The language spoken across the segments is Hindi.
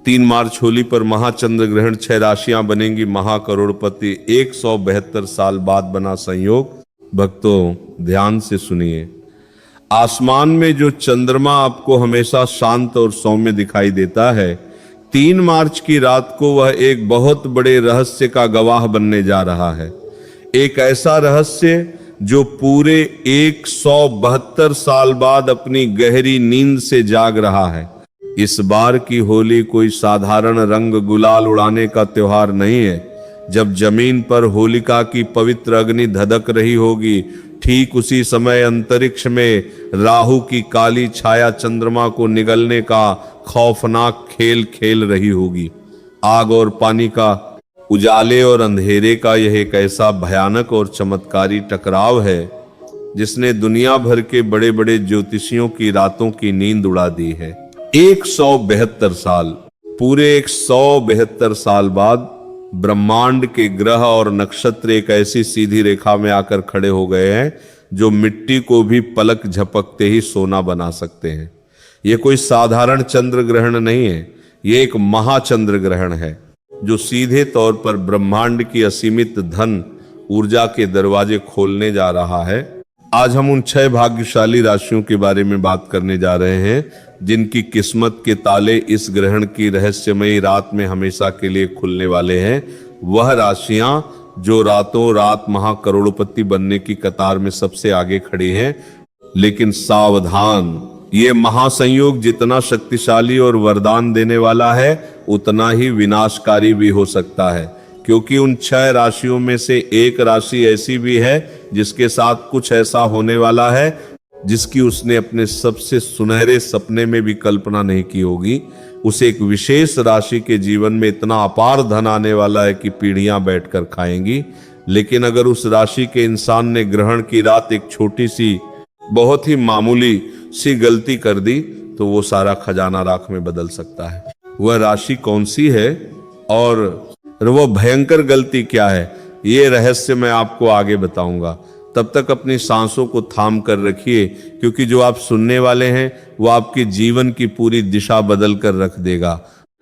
3 मार्च होली पर महाचंद्र ग्रहण, 6 राशियां बनेंगी महाकरोड़पति। 172 साल बाद बना संयोग। भक्तों ध्यान से सुनिए, आसमान में जो चंद्रमा आपको हमेशा शांत और सौम्य दिखाई देता है, 3 मार्च की रात को वह एक बहुत बड़े रहस्य का गवाह बनने जा रहा है। एक ऐसा रहस्य जो पूरे 172 साल बाद अपनी गहरी नींद से जाग रहा है। इस बार की होली कोई साधारण रंग गुलाल उड़ाने का त्योहार नहीं है। जब जमीन पर होलिका की पवित्र अग्नि धधक रही होगी, ठीक उसी समय अंतरिक्ष में राहु की काली छाया चंद्रमा को निगलने का खौफनाक खेल खेल रही होगी। आग और पानी का, उजाले और अंधेरे का यह एक ऐसा भयानक और चमत्कारी टकराव है जिसने दुनिया भर के बड़े बड़े ज्योतिषियों की रातों की नींद उड़ा दी है। 172 साल, पूरे 172 साल बाद ब्रह्मांड के ग्रह और नक्षत्र एक ऐसी सीधी रेखा में आकर खड़े हो गए हैं जो मिट्टी को भी पलक झपकते ही सोना बना सकते हैं। यह कोई साधारण चंद्र ग्रहण नहीं है, यह एक महाचंद्र ग्रहण है जो सीधे तौर पर ब्रह्मांड की असीमित धन ऊर्जा के दरवाजे खोलने जा रहा है। आज हम उन 6 भाग्यशाली राशियों के बारे में बात करने जा रहे हैं जिनकी किस्मत के ताले इस ग्रहण की रहस्यमयी रात में हमेशा के लिए खुलने वाले हैं। वह राशियां जो रातों रात महाकरोड़पति बनने की कतार में सबसे आगे खड़ी हैं। लेकिन सावधान, ये महासंयोग जितना शक्तिशाली और वरदान देने वाला है उतना ही विनाशकारी भी हो सकता है, क्योंकि उन 6 राशियों में से एक राशि ऐसी भी है जिसके साथ कुछ ऐसा होने वाला है जिसकी उसने अपने सबसे सुनहरे सपने में भी कल्पना नहीं की होगी। उसे एक विशेष राशि के जीवन में इतना अपार धन आने वाला है कि पीढ़ियां बैठकर खाएंगी। लेकिन अगर उस राशि के इंसान ने ग्रहण की रात एक छोटी सी, बहुत ही मामूली सी गलती कर दी तो वो सारा खजाना राख में बदल सकता है। वह राशि कौन सी है और वो भयंकर गलती क्या है, ये रहस्य मैं आपको आगे बताऊंगा। तब तक अपनी सांसों को थाम कर रखिए, क्योंकि जो आप सुनने वाले हैं वो आपके जीवन की पूरी दिशा बदल कर रख देगा।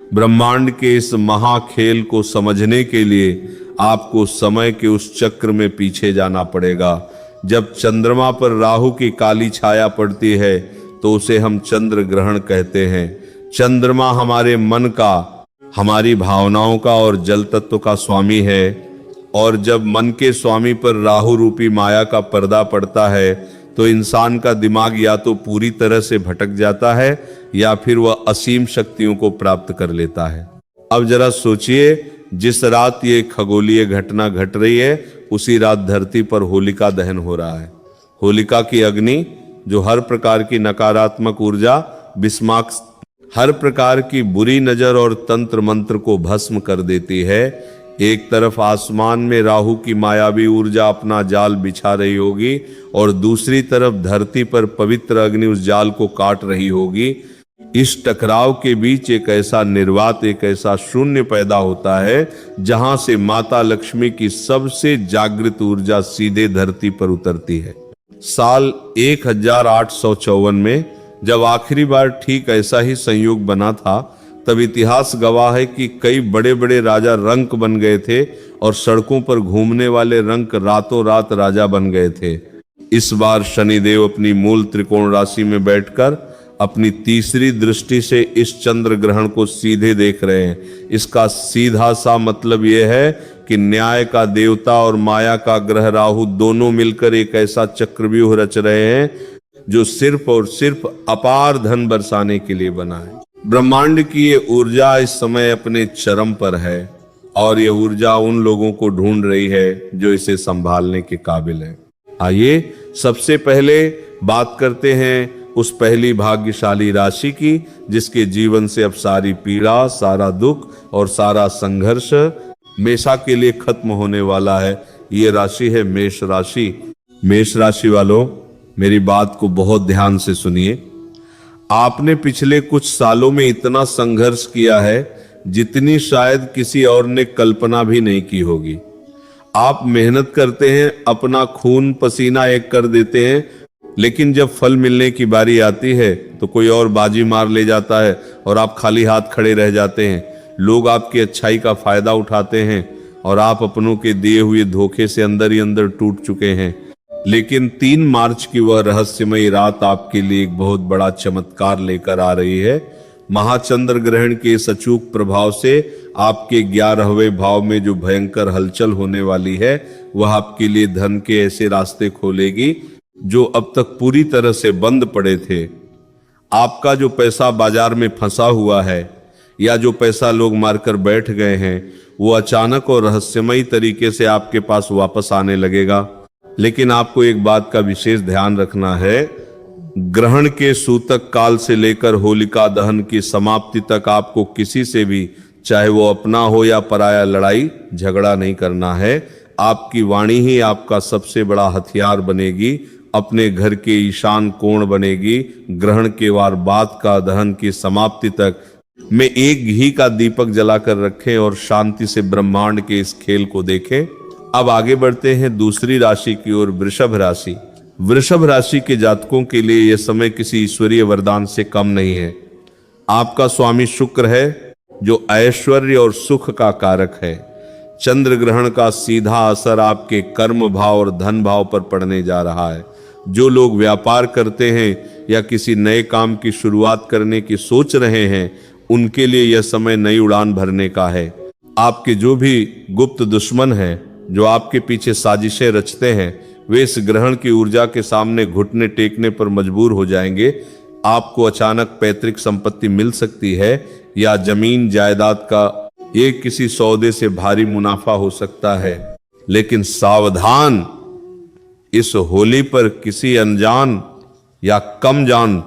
ब्रह्मांड के इस महाखेल को समझने के लिए आपको समय के उस चक्र में पीछे जाना पड़ेगा। जब चंद्रमा पर राहु की काली छाया पड़ती है तो उसे हम चंद्र ग्रहण कहते हैं। चंद्रमा हमारे मन का, हमारी भावनाओं का और जल तत्व का स्वामी है, और जब मन के स्वामी पर राहु रूपी माया का पर्दा पड़ता है तो इंसान का दिमाग या तो पूरी तरह से भटक जाता है या फिर वह असीम शक्तियों को प्राप्त कर लेता है। अब जरा सोचिए, जिस रात ये खगोलीय घटना घट रही है उसी रात धरती पर होलिका दहन हो रहा है। होलिका की अग्नि जो हर प्रकार की नकारात्मक ऊर्जा, बिस्मार्क, हर प्रकार की बुरी नजर और तंत्र मंत्र को भस्म कर देती है। एक तरफ आसमान में राहु की मायावी ऊर्जा अपना जाल बिछा रही होगी और दूसरी तरफ धरती पर पवित्र अग्नि उस जाल को काट रही होगी। इस टकराव के बीच एक ऐसा निर्वात, एक ऐसा शून्य पैदा होता है जहां से माता लक्ष्मी की सबसे जागृत ऊर्जा सीधे धरती पर उतरती है। साल 1854 में जब आखिरी बार ठीक ऐसा ही संयोग बना था, तब इतिहास गवाह है कि कई बड़े बड़े राजा रंक बन गए थे और सड़कों पर घूमने वाले रंक रातों रात राजा बन गए थे। इस बार शनिदेव अपनी मूल त्रिकोण राशि में बैठकर अपनी तीसरी दृष्टि से इस चंद्र ग्रहण को सीधे देख रहे हैं। इसका सीधा सा मतलब यह है कि न्याय का देवता और माया का ग्रह राहु दोनों मिलकर एक ऐसा चक्रव्यूह रच रहे हैं जो सिर्फ और सिर्फ अपार धन बरसाने के लिए बना है। ब्रह्मांड की ये ऊर्जा इस समय अपने चरम पर है और ये ऊर्जा उन लोगों को ढूंढ रही है जो इसे संभालने के काबिल है। आइए सबसे पहले बात करते हैं उस पहली भाग्यशाली राशि की जिसके जीवन से अब सारी पीड़ा, सारा दुख और सारा संघर्ष हमेशा के लिए खत्म होने वाला है। ये राशि है मेष राशि। मेष राशि वालों, मेरी बात को बहुत ध्यान से सुनिए। आपने पिछले कुछ सालों में इतना संघर्ष किया है जितनी शायद किसी और ने कल्पना भी नहीं की होगी। आप मेहनत करते हैं, अपना खून पसीना एक कर देते हैं, लेकिन जब फल मिलने की बारी आती है तो कोई और बाजी मार ले जाता है और आप खाली हाथ खड़े रह जाते हैं। लोग आपकी अच्छाई का फायदा उठाते हैं और आप अपनों के दिए हुए धोखे से अंदर ही अंदर टूट चुके हैं। लेकिन 3 मार्च की वह रहस्यमयी रात आपके लिए एक बहुत बड़ा चमत्कार लेकर आ रही है। महाचंद्र ग्रहण के इस अचूक प्रभाव से आपके 11वें भाव में जो भयंकर हलचल होने वाली है वह आपके लिए धन के ऐसे रास्ते खोलेगी जो अब तक पूरी तरह से बंद पड़े थे। आपका जो पैसा बाजार में फंसा हुआ है या जो पैसा लोग मारकर बैठ गए हैं वो अचानक और रहस्यमयी तरीके से आपके पास वापस आने लगेगा। लेकिन आपको एक बात का विशेष ध्यान रखना है, ग्रहण के सूतक काल से लेकर होलिका दहन की समाप्ति तक आपको किसी से भी, चाहे वो अपना हो या पराया, लड़ाई झगड़ा नहीं करना है। आपकी वाणी ही आपका सबसे बड़ा हथियार बनेगी, अपने घर के ईशान कोण बनेगी। ग्रहण के वार बाद का दहन की समाप्ति तक में एक घी का दीपक जलाकर रखें और शांति से ब्रह्मांड के इस खेल को देखें। अब आगे बढ़ते हैं दूसरी राशि की ओर, वृषभ राशि। वृषभ राशि के जातकों के लिए यह समय किसी ईश्वरीय वरदान से कम नहीं है। आपका स्वामी शुक्र है जो ऐश्वर्य और सुख का कारक है। चंद्र ग्रहण का सीधा असर आपके कर्म भाव और धन भाव पर पड़ने जा रहा है। जो लोग व्यापार करते हैं या किसी नए काम की शुरुआत करने की सोच रहे हैं उनके लिए यह समय नई उड़ान भरने का है। आपके जो भी गुप्त दुश्मन हैं, जो आपके पीछे साजिशें रचते हैं, वे इस ग्रहण की ऊर्जा के सामने घुटने टेकने पर मजबूर हो जाएंगे। आपको अचानक पैतृक संपत्ति मिल सकती है या जमीन जायदाद का एक किसी सौदे से भारी मुनाफा हो सकता है। लेकिन सावधान, इस होली पर किसी अनजान या कम जान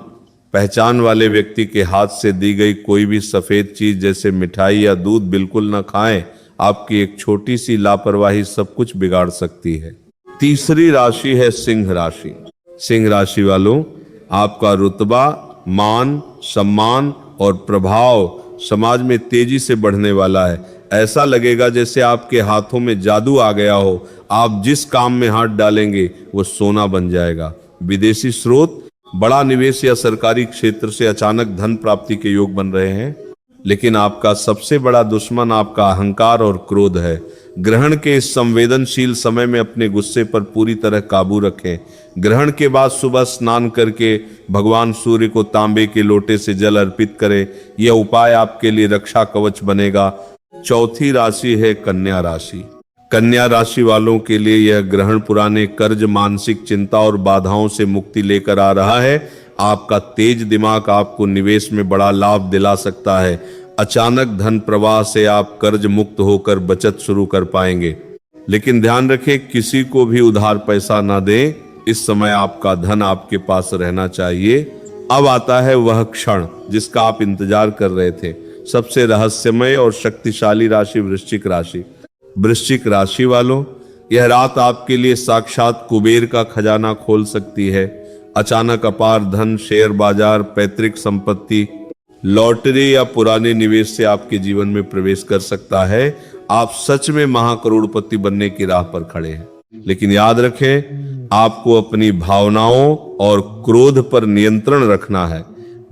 पहचान वाले व्यक्ति के हाथ से दी गई कोई भी सफेद चीज जैसे मिठाई या दूध बिल्कुल न खाएं। आपकी एक छोटी सी लापरवाही सब कुछ बिगाड़ सकती है। तीसरी राशि है सिंह राशि। सिंह राशि वालों, आपका रुतबा, मान, सम्मान और प्रभाव समाज में तेजी से बढ़ने वाला है। ऐसा लगेगा जैसे आपके हाथों में जादू आ गया हो। आप जिस काम में हाथ डालेंगे वो सोना बन जाएगा। विदेशी स्रोत, बड़ा निवेश या सरकारी क्षेत्र से अचानक धन प्राप्ति के योग बन रहे हैं। लेकिन आपका सबसे बड़ा दुश्मन आपका अहंकार और क्रोध है। ग्रहण के इस संवेदनशील समय में अपने गुस्से पर पूरी तरह काबू रखें। ग्रहण के बाद सुबह स्नान करके भगवान सूर्य को तांबे के लोटे से जल अर्पित करें। यह उपाय आपके लिए रक्षा कवच बनेगा। चौथी राशि है कन्या राशि। कन्या राशि वालों के लिए यह ग्रहण पुराने कर्ज, मानसिक चिंता और बाधाओं से मुक्ति लेकर आ रहा है। आपका तेज दिमाग आपको निवेश में बड़ा लाभ दिला सकता है। अचानक धन प्रवाह से आप कर्ज मुक्त होकर बचत शुरू कर पाएंगे। लेकिन ध्यान रखें, किसी को भी उधार पैसा ना दें। इस समय आपका धन आपके पास रहना चाहिए। अब आता है वह क्षण जिसका आप इंतजार कर रहे थे। सबसे रहस्यमय और शक्तिशाली राशि वृश्चिक राशि। वृश्चिक राशि वालों, यह रात आपके लिए साक्षात कुबेर का खजाना खोल सकती है। अचानक अपार धन, शेयर बाजार, पैतृक संपत्ति, लॉटरी या पुराने निवेश से आपके जीवन में प्रवेश कर सकता है। आप सच में महाकरोड़पति बनने की राह पर खड़े हैं। लेकिन याद रखें, आपको अपनी भावनाओं और क्रोध पर नियंत्रण रखना है।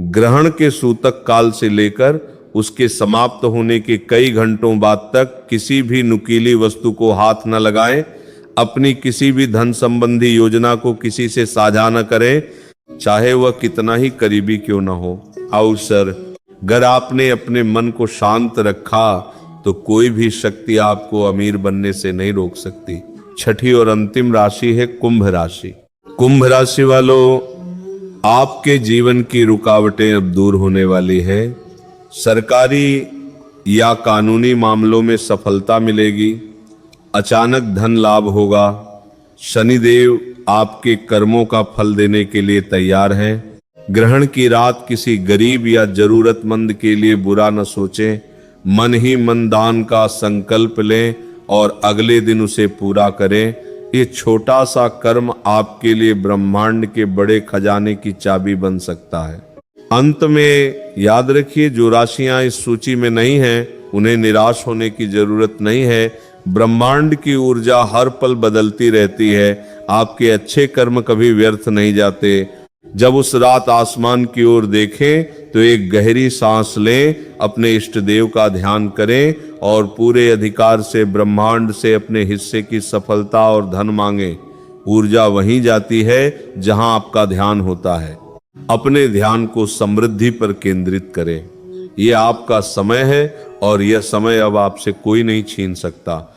ग्रहण के सूतक काल से लेकर उसके समाप्त होने के कई घंटों बाद तक किसी भी नुकीली वस्तु को हाथ न लगाएं। अपनी किसी भी धन संबंधी योजना को किसी से साझा न करें, चाहे वह कितना ही करीबी क्यों न हो। अवसर, अगर आपने अपने मन को शांत रखा तो कोई भी शक्ति आपको अमीर बनने से नहीं रोक सकती। छठी और अंतिम राशि है कुंभ राशि। कुंभ राशि वालों, आपके जीवन की रुकावटें अब दूर होने वाली है। सरकारी या कानूनी मामलों में सफलता मिलेगी। अचानक धन लाभ होगा। शनिदेव आपके कर्मों का फल देने के लिए तैयार है। ग्रहण की रात किसी गरीब या जरूरतमंद के लिए बुरा न सोचें। मन ही मन दान का संकल्प लें और अगले दिन उसे पूरा करें। ये छोटा सा कर्म आपके लिए ब्रह्मांड के बड़े खजाने की चाबी बन सकता है। अंत में याद रखिए, जो राशियां इस सूची में नहीं हैं उन्हें निराश होने की जरूरत नहीं है। ब्रह्मांड की ऊर्जा हर पल बदलती रहती है। आपके अच्छे कर्म कभी व्यर्थ नहीं जाते। जब उस रात आसमान की ओर देखें तो एक गहरी सांस लें, अपने इष्ट देव का ध्यान करें और पूरे अधिकार से ब्रह्मांड से अपने हिस्से की सफलता और धन मांगें। ऊर्जा वहीं जाती है जहां आपका ध्यान होता है। अपने ध्यान को समृद्धि पर केंद्रित करें। यह आपका समय है और यह समय अब आपसे कोई नहीं छीन सकता।